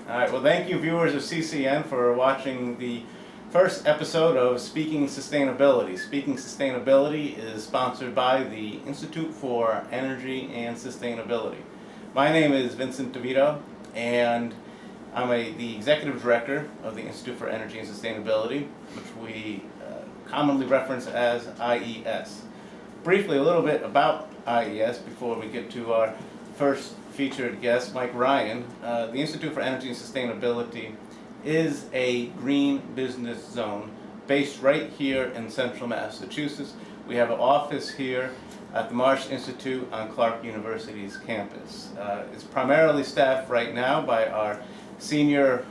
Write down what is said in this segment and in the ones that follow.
All right, well, thank you, viewers of CCN, for watching the first episode of Speaking Sustainability. Speaking Sustainability is sponsored by the Institute for Energy and Sustainability. My name is Vincent DeVito, and I'm the Executive Director of the Institute for Energy and Sustainability, which we commonly reference as IES. Briefly, a little bit about IES before we get to our first featured guest, Mike Ryan. The Institute for Energy and Sustainability is a green business zone based right here in central Massachusetts. We have an office here at the Marsh Institute on Clark University's campus. It's primarily staffed right now by our senior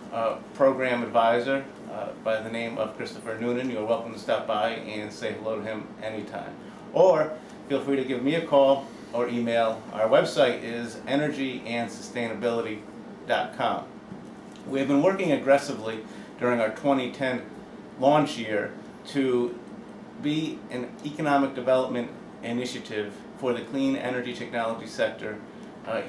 program advisor by the name of Christopher Noonan. You're welcome to stop by and say hello to him anytime. Or feel free to give me a call or email. Our website is energyandsustainability.com. We have been working aggressively during our 2010 launch year to be an economic development initiative for the clean energy technology sector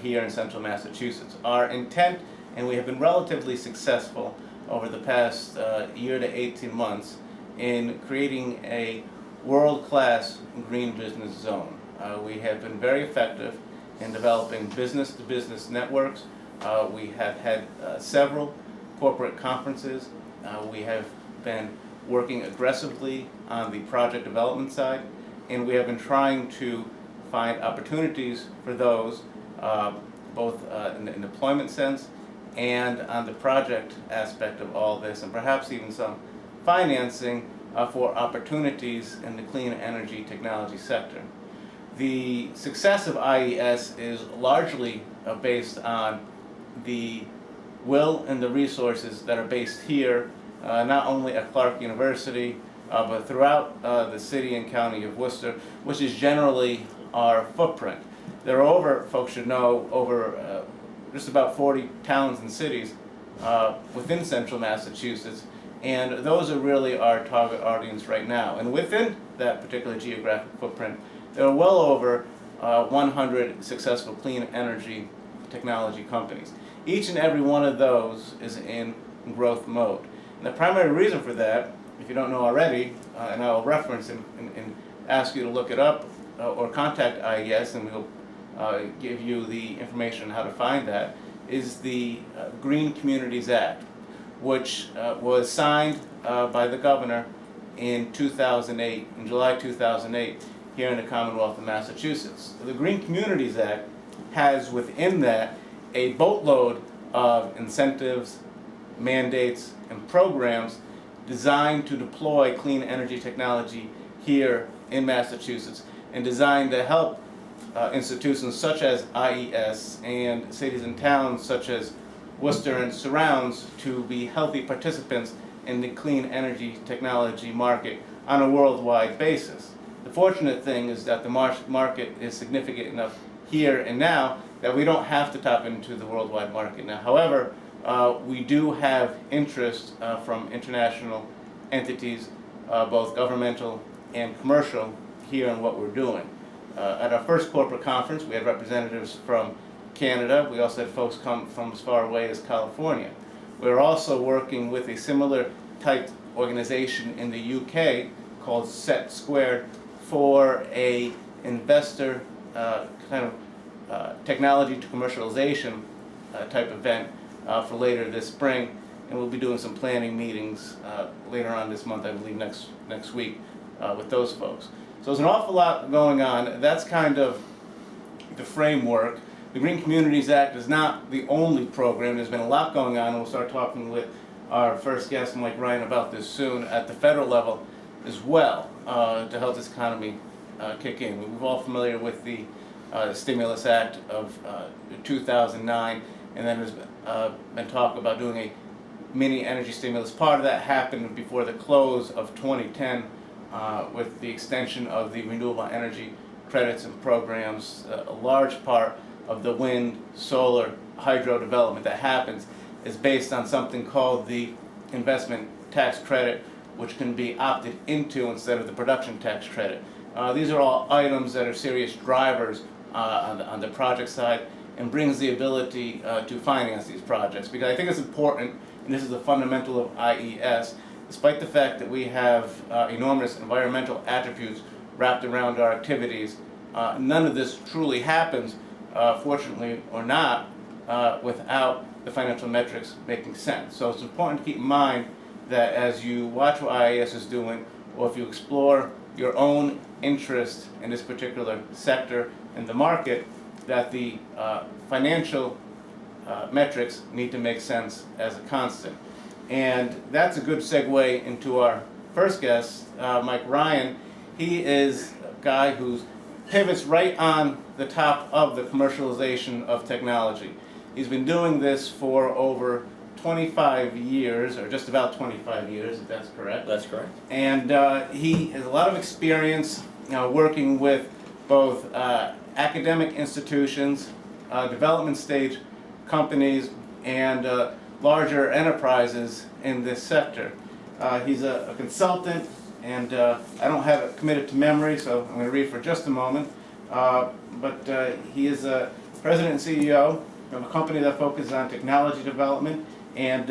here in central Massachusetts. Our intent, and we have been relatively successful over the past year to 18 months, in creating a world-class green business zone. We have been very effective in developing business-to-business networks. We have had several corporate conferences. We have been working aggressively on the project development side, and we have been trying to find opportunities for those, both in the employment sense and on the project aspect of all this, and perhaps even some financing for opportunities in the clean energy technology sector. The success of IES is largely based on the will and the resources that are based here, not only at Clark University, but throughout the city and county of Worcester, which is generally our footprint. There are folks should know, over just about 40 towns and cities within central Massachusetts, and those are really our target audience right now. And within that particular geographic footprint, there are well over 100 successful clean energy technology companies. Each and every one of those is in growth mode. And the primary reason for that, if you don't know already, and I'll reference and ask you to look it up or contact IES, and we'll give you the information on how to find that, is the Green Communities Act, which was signed by the governor in 2008, in July 2008, here in the Commonwealth of Massachusetts. The Green Communities Act has within that a boatload of incentives, mandates, and programs designed to deploy clean energy technology here in Massachusetts, and designed to help institutions such as IES and cities and towns such as Worcester and surrounds to be healthy participants in the clean energy technology market on a worldwide basis. The fortunate thing is that the market is significant enough here and now that we don't have to tap into the worldwide market now. However, we do have interest from international entities, both governmental and commercial, here in what we're doing. At our first corporate conference, we had representatives from Canada. We also had folks come from as far away as California. We're also working with a similar type organization in the UK called Set Squared for a investor technology to commercialization type event for later this spring, and we'll be doing some planning meetings later on this month, I believe next week, with those folks. So there's an awful lot going on. That's kind of the framework. The Green Communities Act is not the only program. There's been a lot going on, and we'll start talking with our first guest, Mike Ryan, about this soon at the federal level as well, to help this economy kick in. We're all familiar with the Stimulus Act of 2009, and then there's been talk about doing a mini energy stimulus. Part of that happened before the close of 2010 with the extension of the renewable energy credits and programs. A large part of the wind, solar, hydro development that happens is based on something called the investment tax credit, which can be opted into instead of the production tax credit. These are all items that are serious drivers on the project side, and brings the ability to finance these projects. Because I think it's important, and this is the fundamental of IES, despite the fact that we have enormous environmental attributes wrapped around our activities, none of this truly happens, fortunately or not, without the financial metrics making sense. So it's important to keep in mind that as you watch what IES is doing, or if you explore your own interest in this particular sector in the market, that the financial metrics need to make sense as a constant. And that's a good segue into our first guest, Mike Ryan. He is a guy who pivots right on the top of the commercialization of technology. He's been doing this for over 25 years, or just about 25 years, if that's correct. That's correct. And he has a lot of experience working with both academic institutions, development stage companies, and larger enterprises in this sector. He's a consultant, and I don't have it committed to memory, so I'm going to read for just a moment. But he is a president and CEO of a company that focuses on technology development and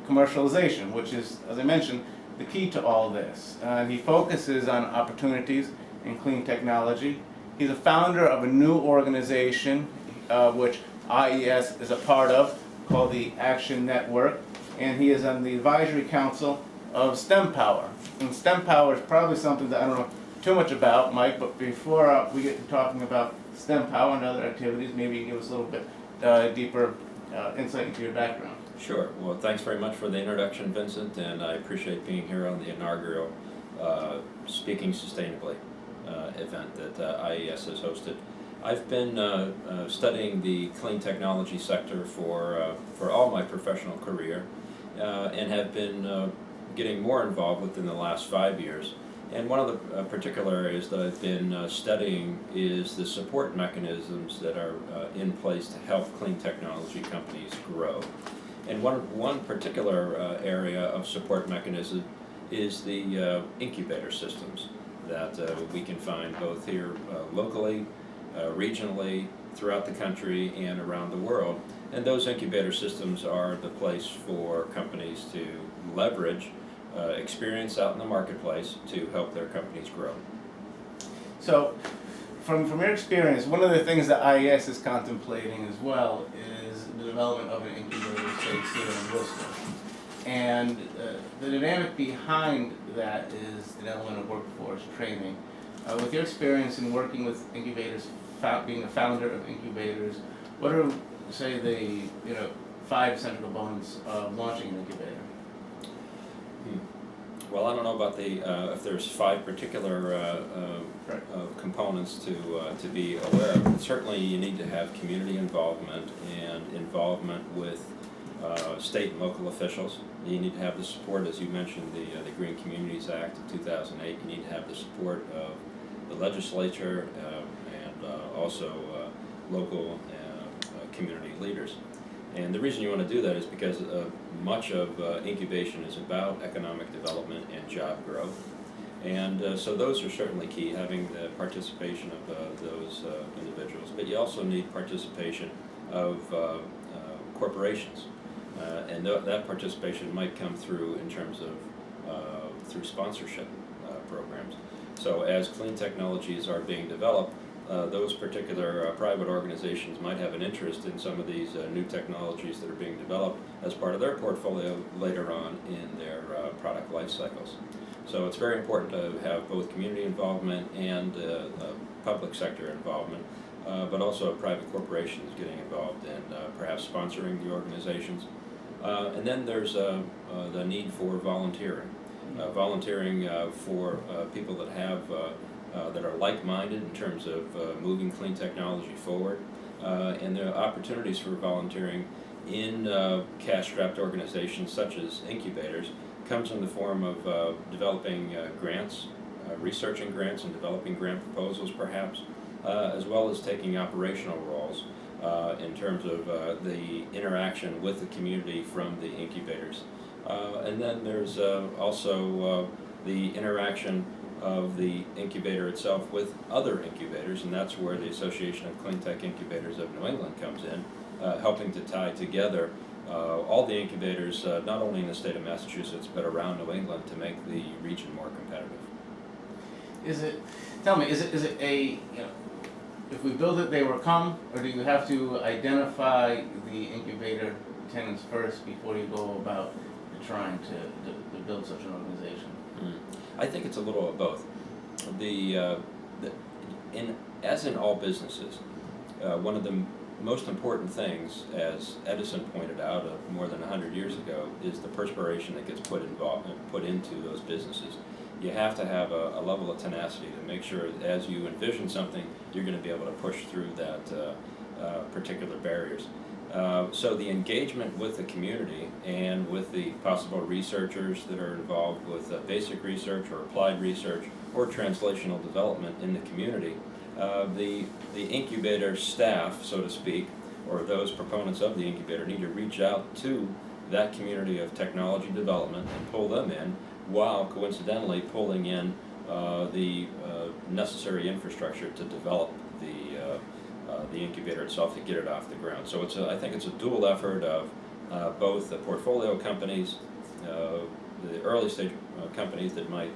commercialization, which is, as I mentioned, the key to all this. He focuses on opportunities in clean technology. He's a founder of a new organization, which IES is a part of, called the Action Network, and he is on the advisory council of STEM Power. And STEM Power is probably something that I don't know too much about, Mike, but before we get to talking about STEM Power and other activities, maybe you can give us a little bit deeper insight into your background. Sure. Well, thanks very much for the introduction, Vincent, and I appreciate being here on the inaugural Speaking Sustainably event that IES has hosted. I've been studying the clean technology sector for all my professional career and have been getting more involved within the last 5 years. And one of the particular areas that I've been studying is the support mechanisms that are in place to help clean technology companies grow. And one particular area of support mechanism is the incubator systems that we can find both here locally, regionally, throughout the country, and around the world. And those incubator systems are the place for companies to leverage experience out in the marketplace to help their companies grow. So, from your experience, one of the things that IES is contemplating as well is the development of an incubator space here in Worcester. And the dynamic behind that is the element of workforce training. With your experience in working with incubators, being a founder of incubators, what are, say, the 5 essential components of launching an incubator? Well, I don't know about the if there's 5 particular components to be aware of. But certainly, you need to have community involvement and involvement with state and local officials. You need to have the support, as you mentioned, the Green Communities Act of 2008. You need to have the support of the legislature and also local community leaders. And the reason you want to do that is because much of incubation is about economic development and job growth. And so those are certainly key, having the participation of those individuals. But you also need participation of corporations. And that participation might come through in terms of through sponsorship programs. So as clean technologies are being developed, those particular private organizations might have an interest in some of these new technologies that are being developed as part of their portfolio later on in their product life cycles. So it's very important to have both community involvement and public sector involvement, but also private corporations getting involved and perhaps sponsoring the organizations. And then there's the need for volunteering. Volunteering for people that have that are like-minded in terms of moving clean technology forward, and there are opportunities for volunteering in cash-strapped organizations such as incubators comes in the form of developing grants, researching grants and developing grant proposals perhaps, as well as taking operational roles in terms of the interaction with the community from the incubators. And then there's also the interaction of the incubator itself with other incubators, and that's where the Association of Clean Tech Incubators of New England comes in, helping to tie together all the incubators, not only in the state of Massachusetts, but around New England to make the region more competitive. Is it a, if we build it, they will come, or do you have to identify the incubator tenants first before you go about trying to build such an organization? I think it's a little of both. As in all businesses, one of the most important things, as Edison pointed out more than 100 years ago, is the perspiration that gets put into those businesses. You have to have a level of tenacity to make sure that as you envision something, you're going to be able to push through that particular barriers. So the engagement with the community and with the possible researchers that are involved with basic research or applied research or translational development in the community, the incubator staff, so to speak, or those proponents of the incubator need to reach out to that community of technology development and pull them in, while coincidentally pulling in the necessary infrastructure to develop the incubator itself to get it off the ground. So I think it's a dual effort of both the portfolio companies, the early stage companies that might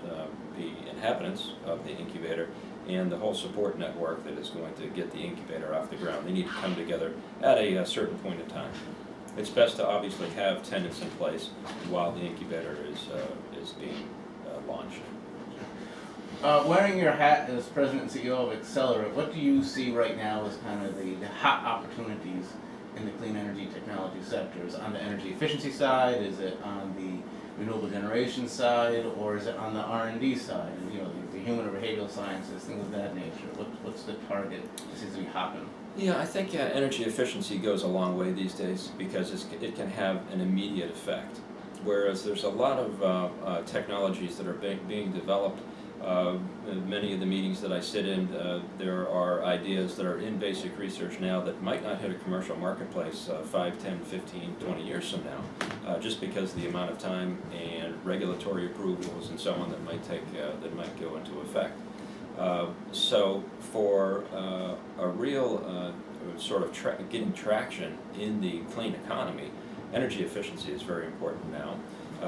be inhabitants of the incubator, and the whole support network that is going to get the incubator off the ground. They need to come together at a certain point in time. It's best to obviously have tenants in place while the incubator is being launched. Wearing your hat as president and CEO of Accelerate, what do you see right now as kind of the hot opportunities in the clean energy technology sector? Is it on the energy efficiency side? Is it on the renewable generation side? Or is it on the R&D side? And, the human or behavioral sciences, things of that nature. What's the target that seems to be hopping? Yeah, I think energy efficiency goes a long way these days because it can have an immediate effect. Whereas there's a lot of technologies that are being developed. Many of the meetings that I sit in, there are ideas that are in basic research now that might not hit a commercial marketplace 5, 10, 15, 20 years from now, just because of the amount of time and regulatory approvals and so on that might go into effect. So for a real sort of getting traction in the clean economy, energy efficiency is very important now.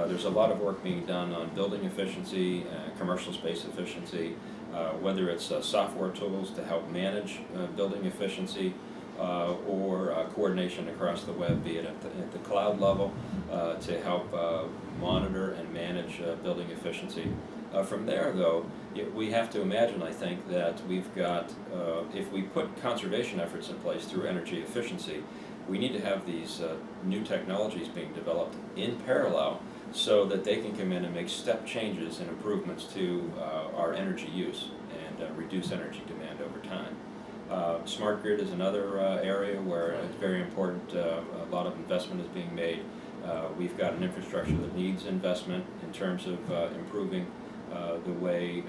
There's a lot of work being done on building efficiency, commercial space efficiency, whether it's software tools to help manage building efficiency, or coordination across the web, be it at the cloud level, to help monitor and manage building efficiency. From there, though, we have to imagine, I think, that we've got, if we put conservation efforts in place through energy efficiency, we need to have these new technologies being developed in parallel so that they can come in and make step changes and improvements to our energy use and reduce energy demand over time. Smart grid is another area where it's very important. A lot of investment is being made. We've got an infrastructure that needs investment in terms of improving the way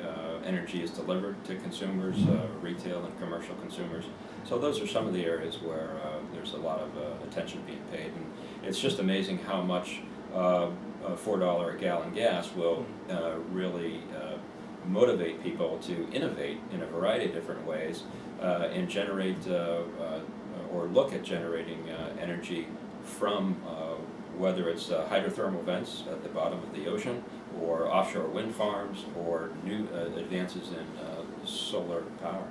energy is delivered to consumers, retail and commercial consumers. So those are some of the areas where there's a lot of attention being paid. And it's just amazing how much $4 a gallon gas will really motivate people to innovate in a variety of different ways and generate or look at generating energy from whether it's hydrothermal vents at the bottom of the ocean, or offshore wind farms, or new advances in solar power.